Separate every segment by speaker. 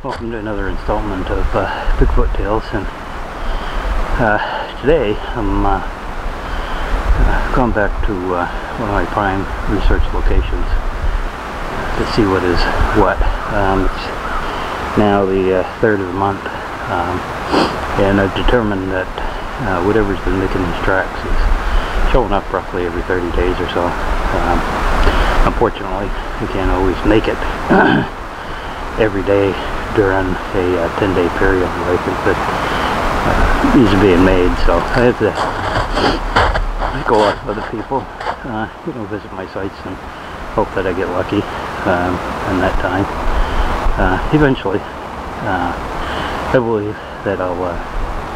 Speaker 1: Welcome to another installment of Bigfoot Tales, and today I'm going back to one of my prime research locations to see what is what. It's now the 3rd of the month, and I've determined that whatever's been making these tracks is showing up roughly every 30 days or so. Unfortunately, you can't always make it every day during a 10-day period where I think that these are being made, so I have to, like a lot of other people, visit my sites and hope that I get lucky in that time. Eventually, I believe that I'll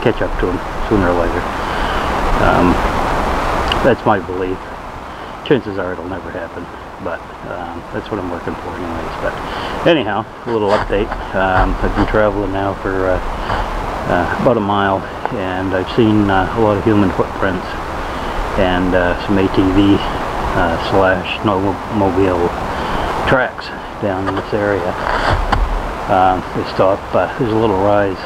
Speaker 1: catch up to them sooner or later. That's my belief. Chances are it'll never happen, but that's what I'm working for anyways. But anyhow, a little update. I've been traveling now for about a mile, and I've seen a lot of human footprints and some ATV slash snowmobile tracks down in this area. They stop, there's a little rise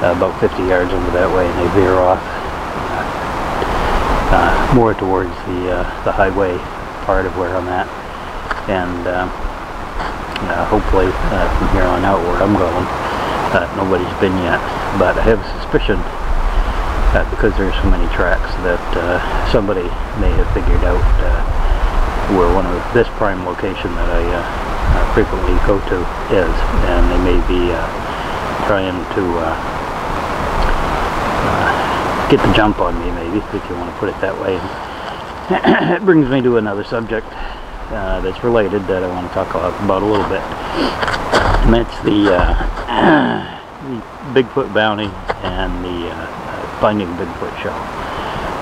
Speaker 1: about 50 yards over that way, and they veer off more towards the highway part of where I'm at, and hopefully from here on out where I'm going, nobody's been yet. But I have a suspicion that because there's so many tracks that somebody may have figured out where one of this prime location that I frequently go to is, and they may be trying to get the jump on me, maybe, if you want to put it that way. It brings me to another subject that's related that I want to talk about a little bit, and that's the Bigfoot bounty and the Finding Bigfoot show.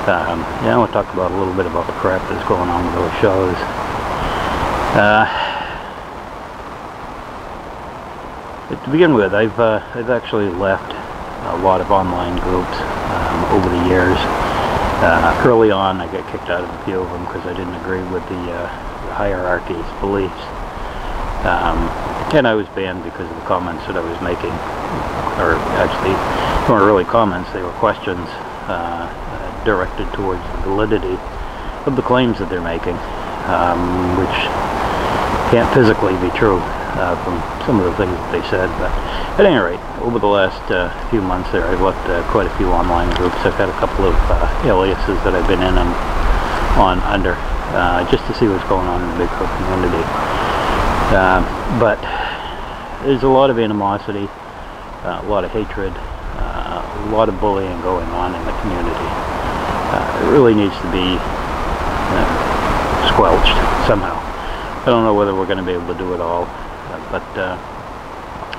Speaker 1: I want to talk about a little bit about the crap that's going on with those shows. To begin with, I've actually left a lot of online groups over the years. Early on, I got kicked out of a few of them because I didn't agree with the hierarchy's beliefs, and I was banned because of the comments that I was making, or actually, they weren't really comments, they were questions directed towards the validity of the claims that they're making, which can't physically be true from some of the things that they said. But at any rate, over the last few months there, I've left quite a few online groups. I've had a couple of aliases that I've been in under just to see what's going on in the Bigfoot community. But there's a lot of animosity, a lot of hatred, a lot of bullying going on in the community. It really needs to be squelched somehow. I don't know whether we're going to be able to do it all, but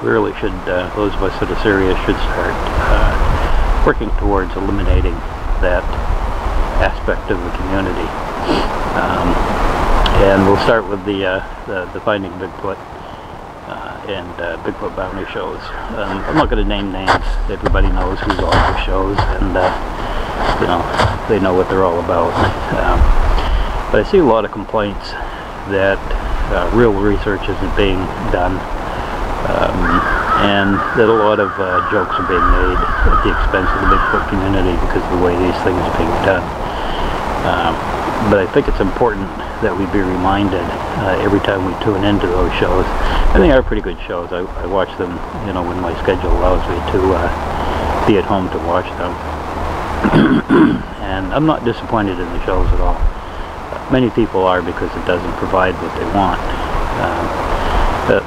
Speaker 1: we really should, those of us that are serious should start working towards eliminating that aspect of the community. And we'll start with the Finding Bigfoot and Bigfoot bounty shows. I'm not going to name names. Everybody knows who's on those shows, and they know what they're all about. But I see a lot of complaints that real research isn't being done, and that a lot of jokes are being made at the expense of the Bigfoot community because of the way these things are being done. But I think it's important that we be reminded every time we tune into those shows, and they are pretty good shows. I watch them, when my schedule allows me to be at home to watch them. And I'm not disappointed in the shows at all. Many people are, because it doesn't provide what they want.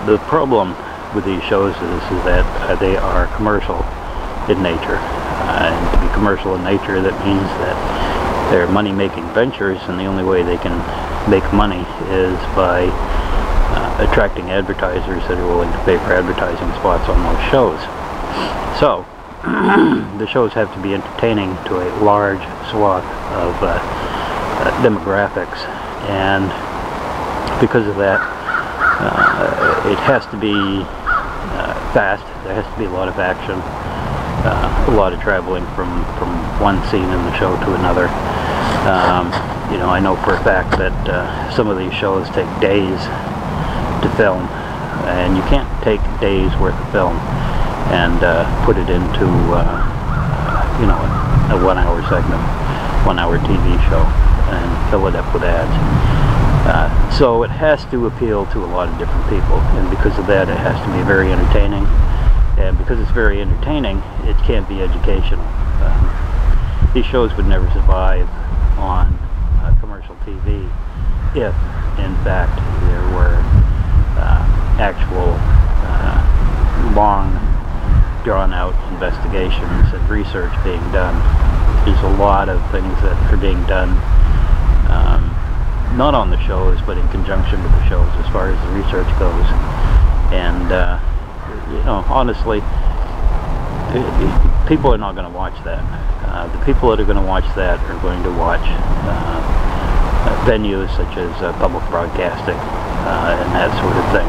Speaker 1: The problem with these shows is that they are commercial in nature. And to be commercial in nature, that means that they're money-making ventures, and the only way they can make money is by attracting advertisers that are willing to pay for advertising spots on those shows. So, the shows have to be entertaining to a large swath of demographics, and because of that, it has to be fast. There has to be a lot of action, a lot of traveling from one scene in the show to another. I know for a fact that some of these shows take days to film, and you can't take days worth of film and put it into you know, a 1 hour segment, 1 hour TV show, and fill it up with ads. So it has to appeal to a lot of different people, and because of that it has to be very entertaining, and because it's very entertaining it can't be educational. These shows would never survive on commercial TV if in fact there were actual long drawn out investigations and research being done. There's a lot of things that are being done, not on the shows but in conjunction with the shows as far as the research goes, and you know, honestly, people are not going to watch that. The people that are going to watch that are going to watch venues such as public broadcasting and that sort of thing.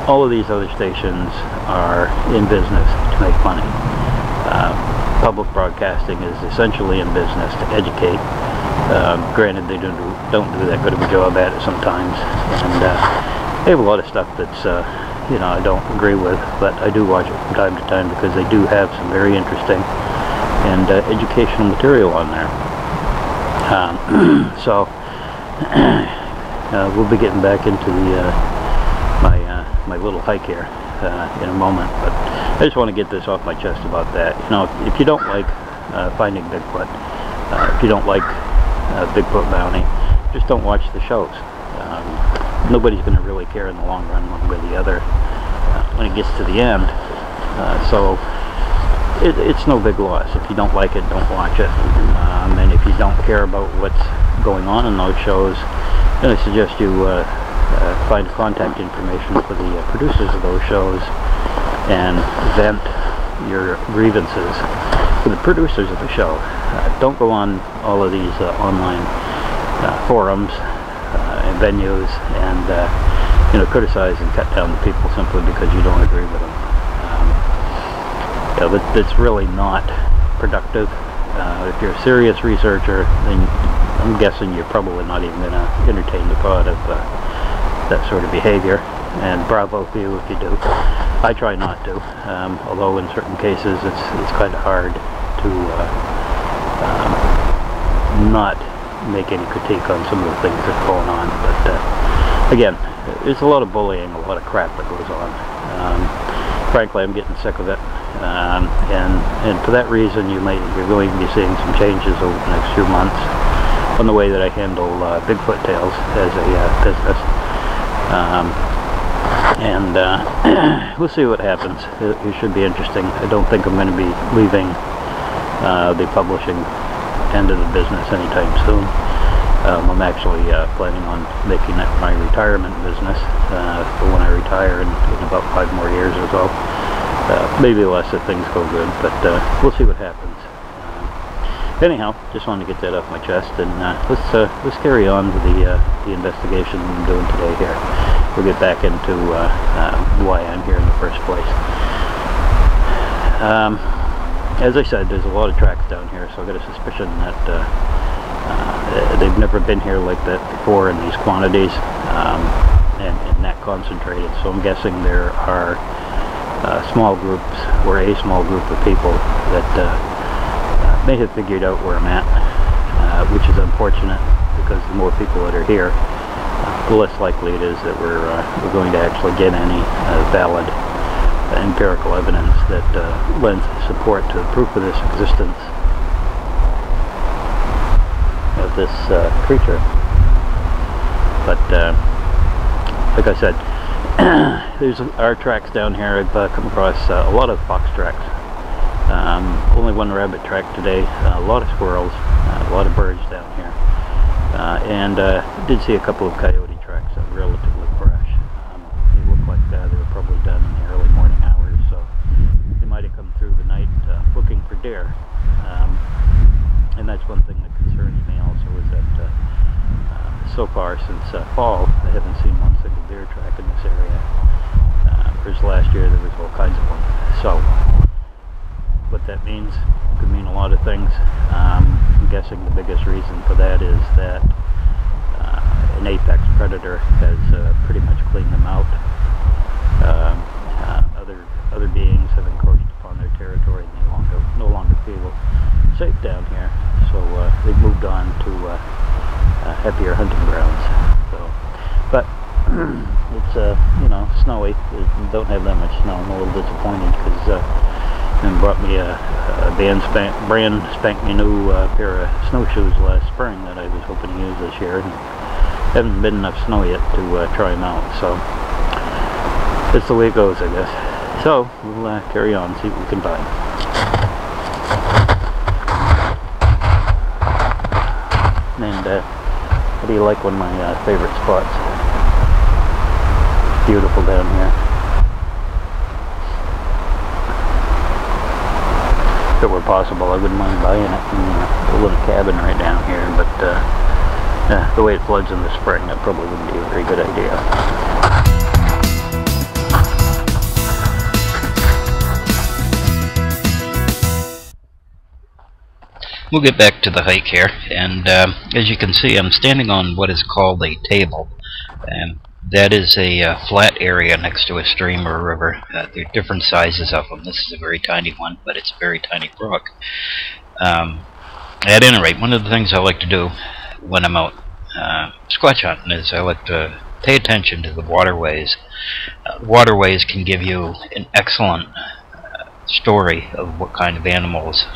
Speaker 1: All of these other stations are in business to make money. Public broadcasting is essentially in business to educate. Granted, they don't do that good of a job at it sometimes, and they have a lot of stuff that's you know, I don't agree with, but I do watch it from time to time because they do have some very interesting and educational material on there. So we'll be getting back into the my little hike here in a moment, but I just want to get this off my chest about that. You know, if you don't like finding Bigfoot, if you don't like Bigfoot bounty, just don't watch the shows. Nobody's going to really care in the long run one way or the other when it gets to the end. So it's no big loss. If you don't like it, don't watch it. And if you don't care about what's going on in those shows, then I suggest you find contact information for the producers of those shows and vent your grievances to the producers of the show. Don't go on all of these online forums and venues and you know, criticize and cut down the people simply because you don't agree with them. You know, that's really not productive. If you're a serious researcher, then I'm guessing you're probably not even going to entertain the thought of that sort of behavior, and bravo for you if you do. I try not to, although in certain cases it's kind of hard to not make any critique on some of the things that are going on. But again, there's a lot of bullying, a lot of crap that goes on. Frankly, I'm getting sick of it, and for that reason you're going to be seeing some changes over the next few months on the way that I handle Bigfoot Tales as a business. We'll see what happens. It should be interesting. I don't think I'm going to be leaving the publishing end of the business anytime soon. I'm actually planning on making that my retirement business for when I retire in about 5 more years or so. Maybe less if things go good, but we'll see what happens. Anyhow, just wanted to get that off my chest, and let's carry on with the investigation I'm doing today here. We'll get back into why I'm here in the first place. As I said, there's a lot of tracks down here, so I got a suspicion that they've never been here like that before in these quantities and that concentrated. So I'm guessing there are small groups, or a small group of people that may have figured out where I'm at, which is unfortunate because the more people that are here, the less likely it is that we're going to actually get any valid empirical evidence that lends support to the proof of this existence of this creature. But like I said, there's our tracks down here. I've come across a lot of fox tracks. Only one rabbit track today, a lot of squirrels, a lot of birds down here, and did see a couple of coyote tracks that were relatively fresh. They look like they were probably done in the early morning hours, so they might have come through the night looking for deer. And that's one thing that concerns me also, is that so far since fall, I haven't seen one single deer track in this area. Whereas last year there was all kinds of them. So what that means could mean a lot of things. I'm guessing the biggest reason for that is that an apex predator has pretty much cleaned them out. snowy. Don't have that much snow. I'm a little disappointed because and brought me a brand spank me new pair of snowshoes last spring that I was hoping to use this year. And haven't been enough snow yet to try them out, so that's the way it goes, I guess. So we'll carry on, see what we can find. And how do you like one of my favorite spots? Beautiful down here. If it were possible, I wouldn't mind buying it in a little cabin right down here, but the way it floods in the spring, that probably wouldn't be a very good idea. We'll get back to the hike here, and as you can see, I'm standing on what is called a table, and that is a flat area next to a stream or a river. There are different sizes of them. This is a very tiny one, but it's a very tiny brook. At any rate, one of the things I like to do when I'm out squatch hunting is I like to pay attention to the waterways. Waterways can give you an excellent story of what kind of animals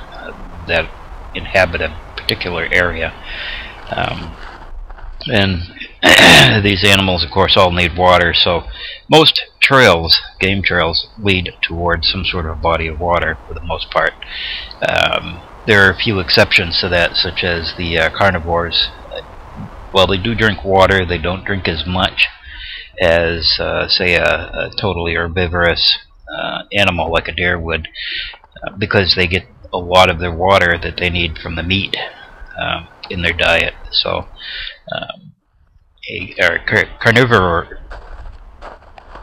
Speaker 1: that inhabit a particular area. And these animals, of course, all need water, so most trails, game trails, lead towards some sort of body of water for the most part. There are a few exceptions to that, such as the carnivores. While they do drink water, they don't drink as much as, say, a totally herbivorous animal like a deer would, because they get a lot of their water that they need from the meat in their diet. So a carnivore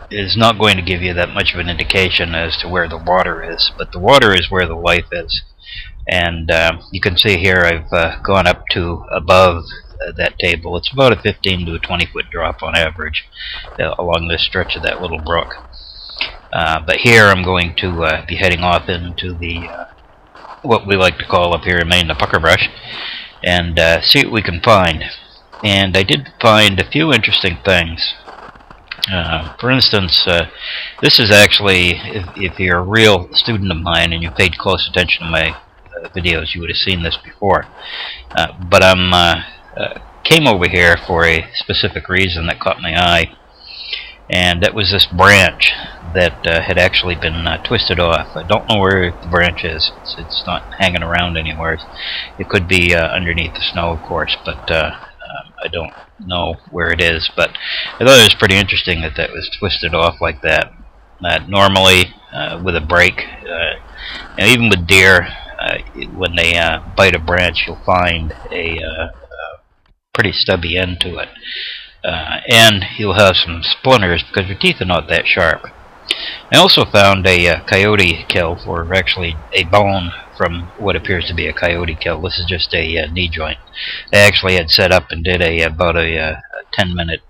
Speaker 1: is not going to give you that much of an indication as to where the water is, but the water is where the life is. And you can see here I've gone up to above that table. It's about a 15 to a 20 foot drop on average along this stretch of that little brook. But here I'm going to be heading off into the what we like to call up here in Maine the pucker brush, and see what we can find. And I did find a few interesting things. For instance, this is actually, if you're a real student of mine and you paid close attention to my videos, you would have seen this before. But I came over here for a specific reason that caught my eye, and that was this branch that had actually been twisted off. I don't know where the branch is. It's not hanging around anywhere. It could be underneath the snow, of course, but I don't know where it is. But I thought it was pretty interesting that that was twisted off like that. Normally, with a break, and even with deer, when they bite a branch, you'll find a pretty stubby end to it. And you'll have some splinters because your teeth are not that sharp. I also found a coyote kill, or actually a bone from what appears to be a coyote kill. This is just a knee joint. I actually had set up and did about a 10-minute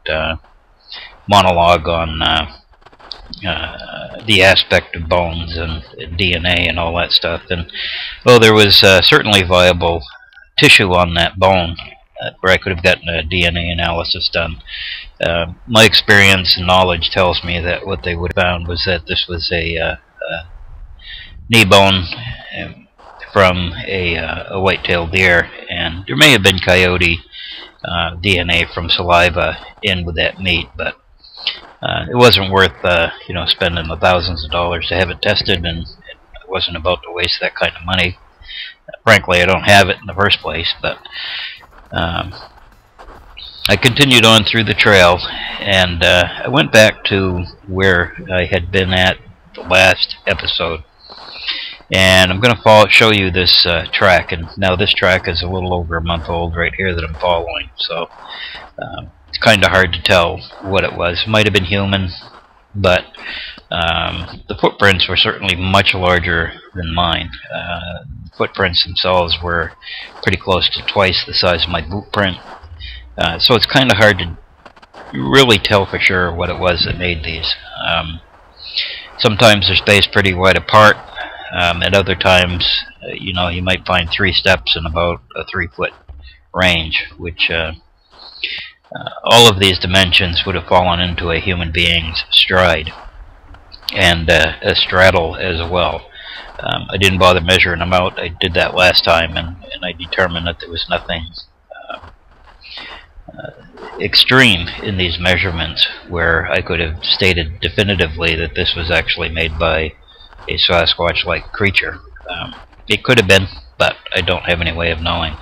Speaker 1: monologue on the aspect of bones and DNA and all that stuff. And well, there was certainly viable tissue on that bone where I could have gotten a DNA analysis done. My experience and knowledge tells me that what they would have found was that this was a knee bone from a white-tailed deer, and there may have been coyote DNA from saliva in with that meat, but it wasn't worth spending the thousands of dollars to have it tested, and I wasn't about to waste that kind of money. Frankly, I don't have it in the first place, but I continued on through the trail, and I went back to where I had been at the last episode, and I'm going to show you this track. And now this track is a little over a month old right here that I'm following, so it's kind of hard to tell what it was. It might have been human, but the footprints were certainly much larger than mine. The footprints themselves were pretty close to twice the size of my boot print. So it's kind of hard to really tell for sure what it was that made these. Sometimes they're spaced pretty wide apart. At other times, you might find 3 steps in about a 3-foot range, which all of these dimensions would have fallen into a human being's stride, and a straddle as well. I didn't bother measuring them out. I did that last time, and I determined that there was nothing extreme in these measurements where I could have stated definitively that this was actually made by a Sasquatch-like creature. It could have been, but I don't have any way of knowing.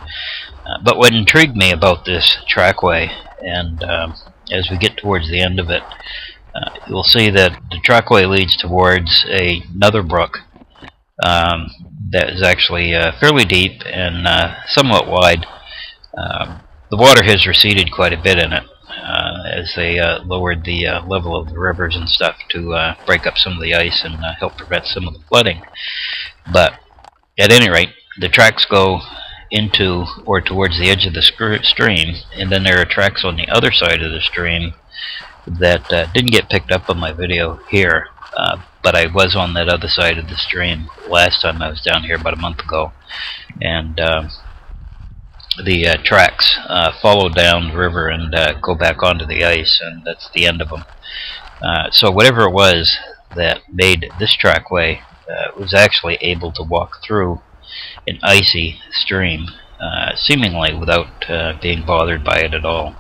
Speaker 1: But what intrigued me about this trackway, and as we get towards the end of it, you'll see that the trackway leads towards another brook that is actually fairly deep and somewhat wide. The water has receded quite a bit in it as they lowered the level of the rivers and stuff to break up some of the ice and help prevent some of the flooding. But at any rate, the tracks go into or towards the edge of the stream, and then there are tracks on the other side of the stream that didn't get picked up on my video here, but I was on that other side of the stream last time I was down here about a month ago, and the tracks follow down the river and go back onto the ice, and that's the end of them. So whatever it was that made this trackway was actually able to walk through an icy stream, seemingly without being bothered by it at all.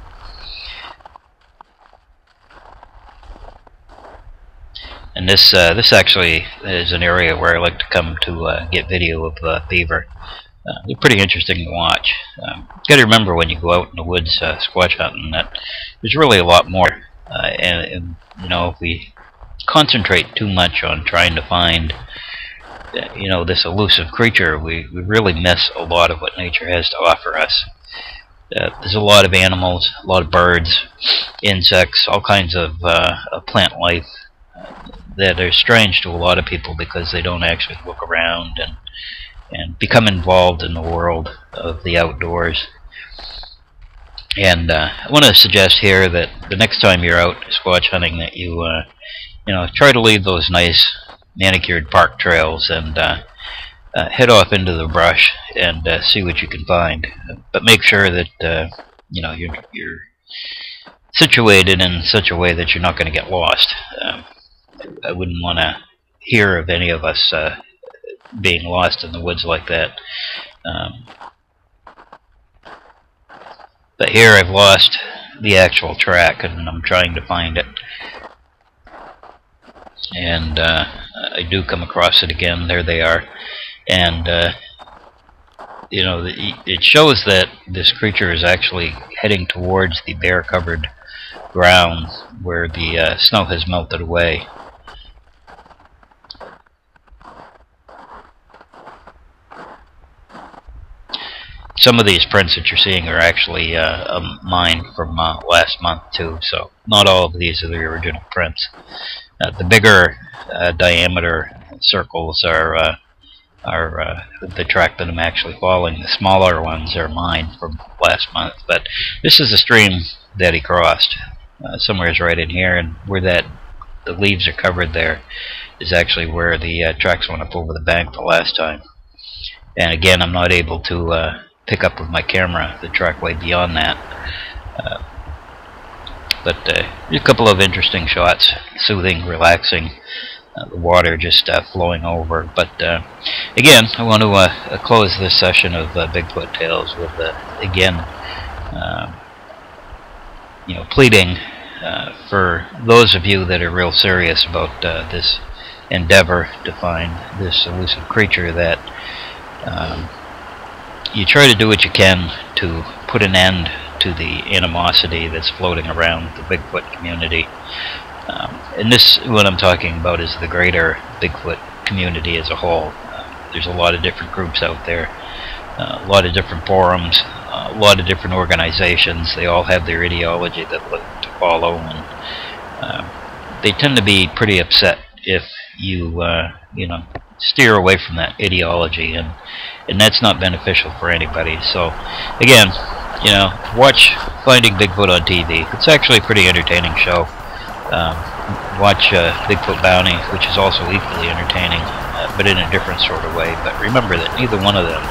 Speaker 1: And this actually is an area where I like to come to get video of beaver. They're pretty interesting to watch. You got to remember when you go out in the woods squatch hunting that there's really a lot more. And you know, if we concentrate too much on trying to find this elusive creature, we really miss a lot of what nature has to offer us. There's a lot of animals, a lot of birds, insects, all kinds of plant life that are strange to a lot of people because they don't actually look around and become involved in the world of the outdoors. And I want to suggest here that the next time you're out squatch hunting, that you try to leave those nice manicured park trails and head off into the brush and see what you can find. But make sure that you're situated in such a way that you're not going to get lost. I wouldn't want to hear of any of us being lost in the woods like that. But here I've lost the actual track, and I'm trying to find it. And I do come across it again. There they are. And it shows that this creature is actually heading towards the bear-covered ground where the snow has melted away. Some of these prints that you're seeing are actually mine from last month too, so not all of these are the original prints. The bigger diameter circles are the track that I'm actually following. The smaller ones are mine from last month, but this is the stream that he crossed. Somewhere is right in here, and where the leaves are covered there is actually where the tracks went up over the bank the last time. And again, I'm not able to pick up with my camera the trackway beyond that. But a couple of interesting shots, soothing, relaxing, the water just flowing over. But again, I want to close this session of Bigfoot Tales with again, pleading for those of you that are real serious about this endeavor to find this elusive creature, that you try to do what you can to put an end to the animosity that's floating around the Bigfoot community. And this, what I'm talking about, is the greater Bigfoot community as a whole. There's a lot of different groups out there, a lot of different forums, a lot of different organizations. They all have their ideology that look to follow, and they tend to be pretty upset if you steer away from that ideology, and that's not beneficial for anybody. So again, watch Finding Bigfoot on TV. It's actually a pretty entertaining show. Watch Bigfoot Bounty, which is also equally entertaining, but in a different sort of way. But remember that neither one of them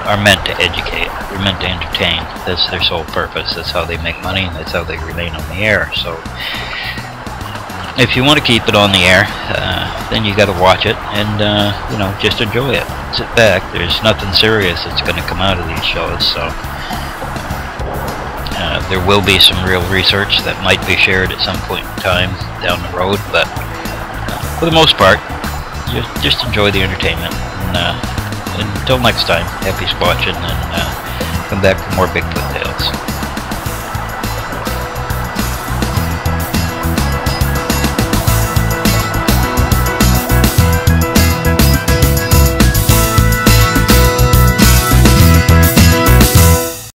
Speaker 2: are meant to educate. They're meant to entertain. That's their sole purpose. That's how they make money, and that's how they remain on the air. So if you want to keep it on the air, then you got to watch it and you know, just enjoy it. Sit back. There's nothing serious that's going to come out of these shows. So there will be some real research that might be shared at some point in time down the road, but for the most part, just enjoy the entertainment. And until next time, happy squatching, and come back for more Bigfoot tales.